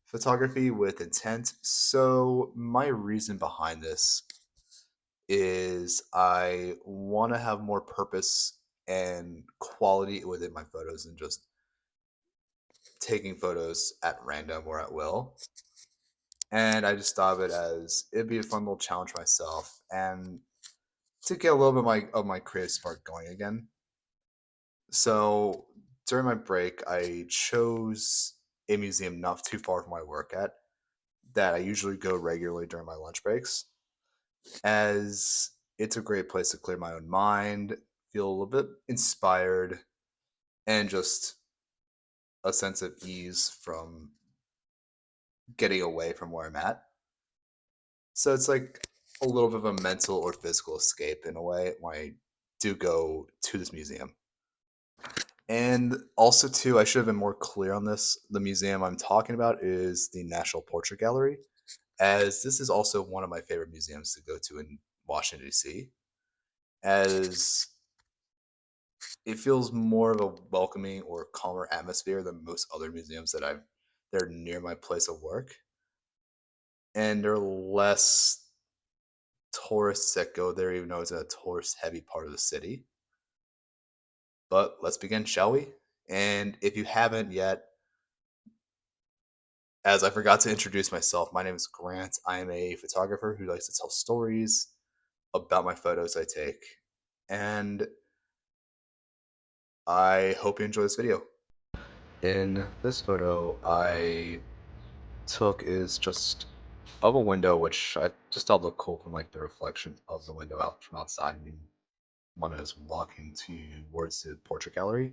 Photography with intent. So, my reason behind this is I want to have more purpose and quality within my photos than just taking photos at random or at will. And I just thought of it as it'd be a fun little challenge for myself and to get a little bit of my creative spark going again. So during my break, I chose a museum not too far from my work at that I usually go regularly during my lunch breaks, as it's a great place to clear my own mind, feel a little bit inspired, and just a sense of ease from getting away from where I'm at. So it's like a little bit of a mental or physical escape in a way when I do go to this museum. And also, too, I should have been more clear on this. The museum I'm talking about is the National Portrait Gallery, as this is also one of my favorite museums to go to in Washington, D.C., as it feels more of a welcoming or calmer atmosphere than most other museums that are near my place of work. And there are less tourists that go there, even though it's a tourist heavy part of the city. But let's begin, shall we? And if you haven't yet, as I forgot to introduce myself, my name is Grant. I am a photographer who likes to tell stories about my photos I take. And I hope you enjoy this video. In this photo, I took is just of a window, which I just thought looked cool from like the reflection of the window out from outside. I mean, one is walking towards the portrait gallery,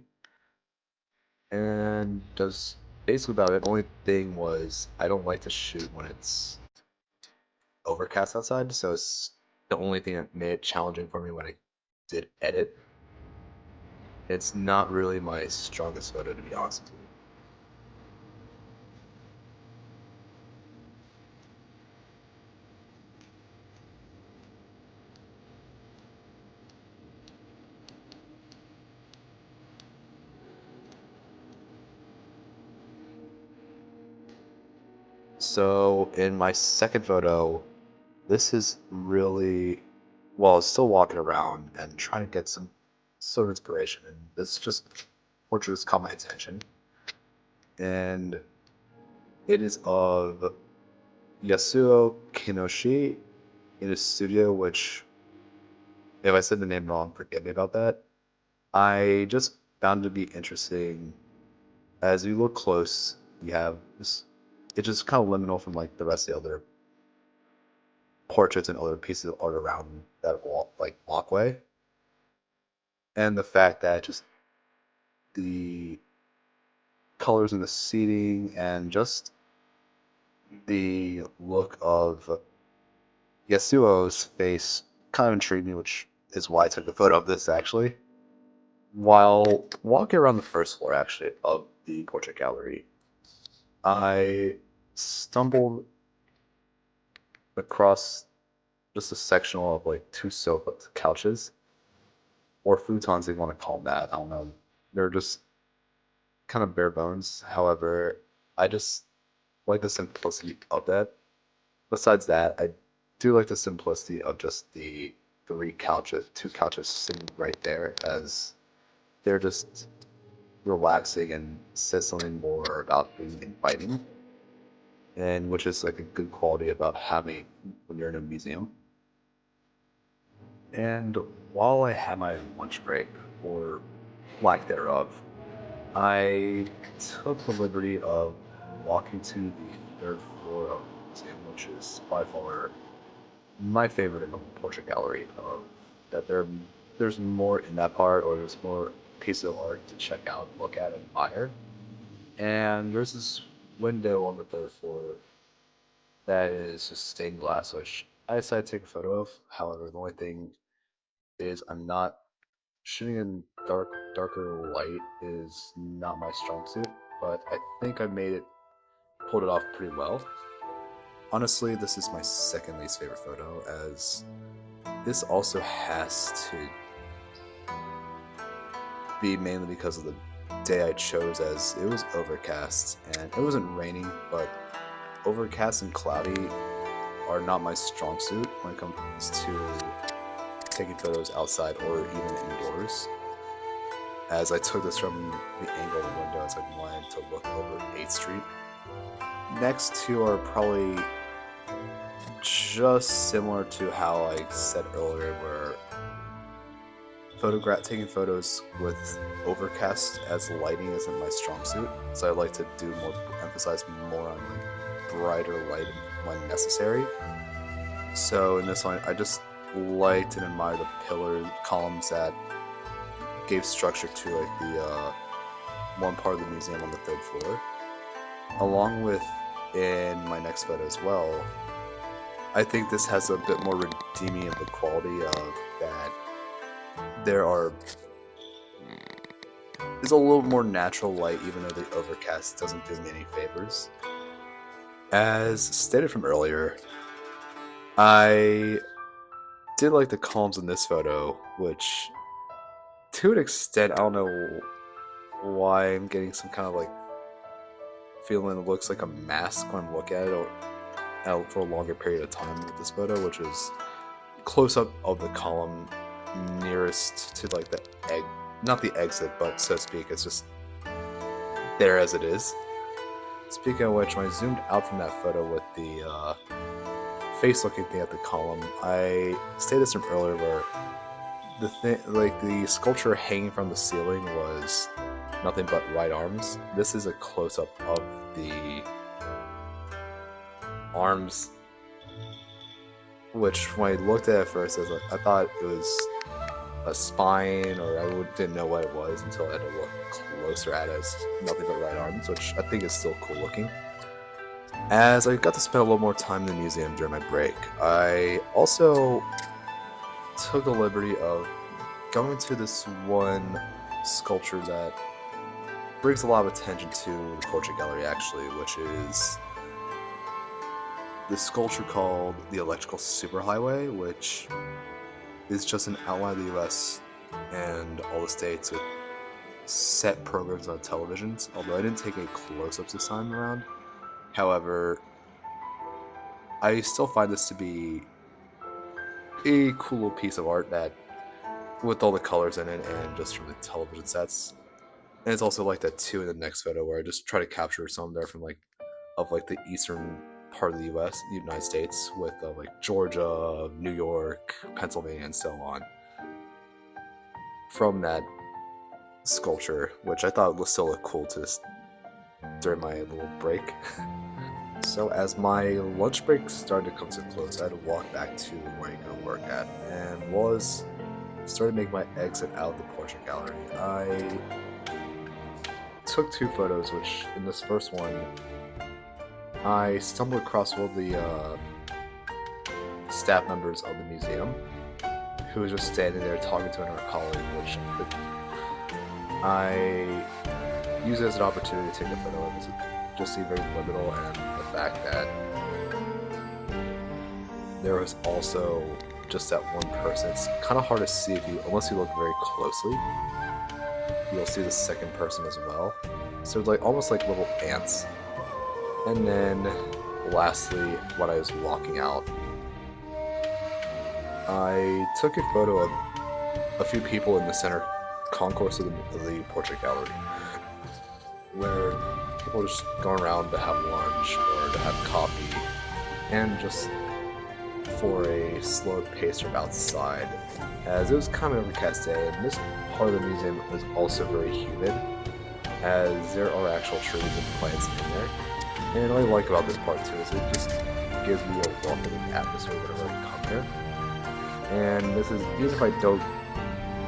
and just basically about it. Only thing was I don't like to shoot when it's overcast outside, so it's the only thing that made it challenging for me when I did edit. It's not really my strongest photo, to be honest with you. So in my second photo, this is really, well, I was still walking around and trying to get some sort of inspiration, and this just portrait just caught my attention, and it is of Yasuo Kinoshi in his studio, which, if I said the name wrong, forgive me about that. I just found it to be interesting. As you look close, you have this, it's just kind of liminal from like the rest of the other portraits and other pieces of art around that walkway. And the fact that just the colors in the seating and just the look of Yasuo's face kind of intrigued me, which is why I took a photo of this actually. While walking around the first floor actually of the portrait gallery, I stumbled across just a sectional of like two sofa couches or futons, if you want to call them that. I don't know. They're just kind of bare bones. However, I just like the simplicity of that. Besides that, I do like the simplicity of just the three couches, two couches sitting right there, as they're just relaxing and says something more about being inviting, and which is like a good quality about having when you're in a museum. And while I had my lunch break, or lack thereof, I took the liberty of walking to the third floor of the museum, which is by far my favorite in the portrait gallery. That there's more in that part, or there's more pieces of art to check out, look at, and admire. And there's this window on the third floor that is just stained glass, which I decided to take a photo of. However, the only thing is I'm not shooting in darker light is not my strong suit, but I think I pulled it off pretty well. Honestly, this is my second least favorite photo, as this also has to be mainly because of the day I chose, as it was overcast and it wasn't raining, but overcast and cloudy are not my strong suit when it comes to taking photos outside or even indoors. As I took this from the angle of the window as I wanted to look over 8th Street. Next two are probably just similar to how I said earlier, where taking photos with overcast as lighting isn't my strong suit, so I like to emphasize more on like brighter light when necessary. So in this one, I just liked and admired the columns that gave structure to like the one part of the museum on the 3rd floor. Along with in my next photo as well, I think this has a bit more redeeming of the quality of that there's a little more natural light, even though the overcast doesn't do me any favors. As stated from earlier, I did like the columns in this photo, which to an extent, I don't know why I'm getting some kind of like feeling it looks like a mask when I look at it for a longer period of time with this photo, which is close up of the column nearest to like the not the exit, but so to speak, it's just there as it is. Speaking of which, when I zoomed out from that photo with the face looking thing at the column, I stated this from earlier where the sculpture hanging from the ceiling was nothing but right arms. This is a close-up of the arms, which when I looked at it first, I thought it was a spine, or I didn't know what it was until I had to look closer at it as nothing but right arms, which I think is still cool looking. As I got to spend a little more time in the museum during my break, I also took the liberty of going to this one sculpture that brings a lot of attention to the portrait gallery, actually, which is the sculpture called the Electrical Superhighway, which is just an outline of the US and all the states with set programs on televisions, although I didn't take any close-ups this time around. However, I still find this to be a cool little piece of art that, with all the colors in it and just from the television sets. And it's also like that too in the next photo, where I just try to capture some there from the eastern part of the United States, with like Georgia, New York, Pennsylvania, and so on, from that sculpture, which I thought was still look cool during my little break. So as my lunch break started to come to a close, I had to walk back to where I'm going to work at, and started making my exit out of the portrait gallery. I took 2 photos, which in this first one, I stumbled across one of the staff members of the museum, who was just standing there talking to another colleague, which I used as an opportunity to take a photo of. It just seemed very liminal, and the fact that there was also just that one person. It's kind of hard to see unless you look very closely. You'll see the second person as well. So like almost like little ants. And then lastly, when I was walking out, I took a photo of a few people in the center concourse of the portrait gallery, where people are just going around to have lunch or to have coffee, and just for a slow pace from outside, as it was kind of an overcast day, and this part of the museum was also very humid, as there are actual trees and plants in there. And what I like about this part too is it just gives me a welcoming atmosphere whenever I come here. And this is, even if I don't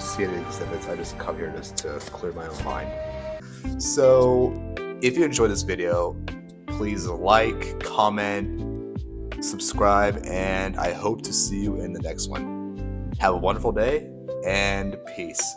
see any exhibits, I just come here just to clear my own mind. So if you enjoyed this video, please like, comment, subscribe, and I hope to see you in the next one. Have a wonderful day, and peace.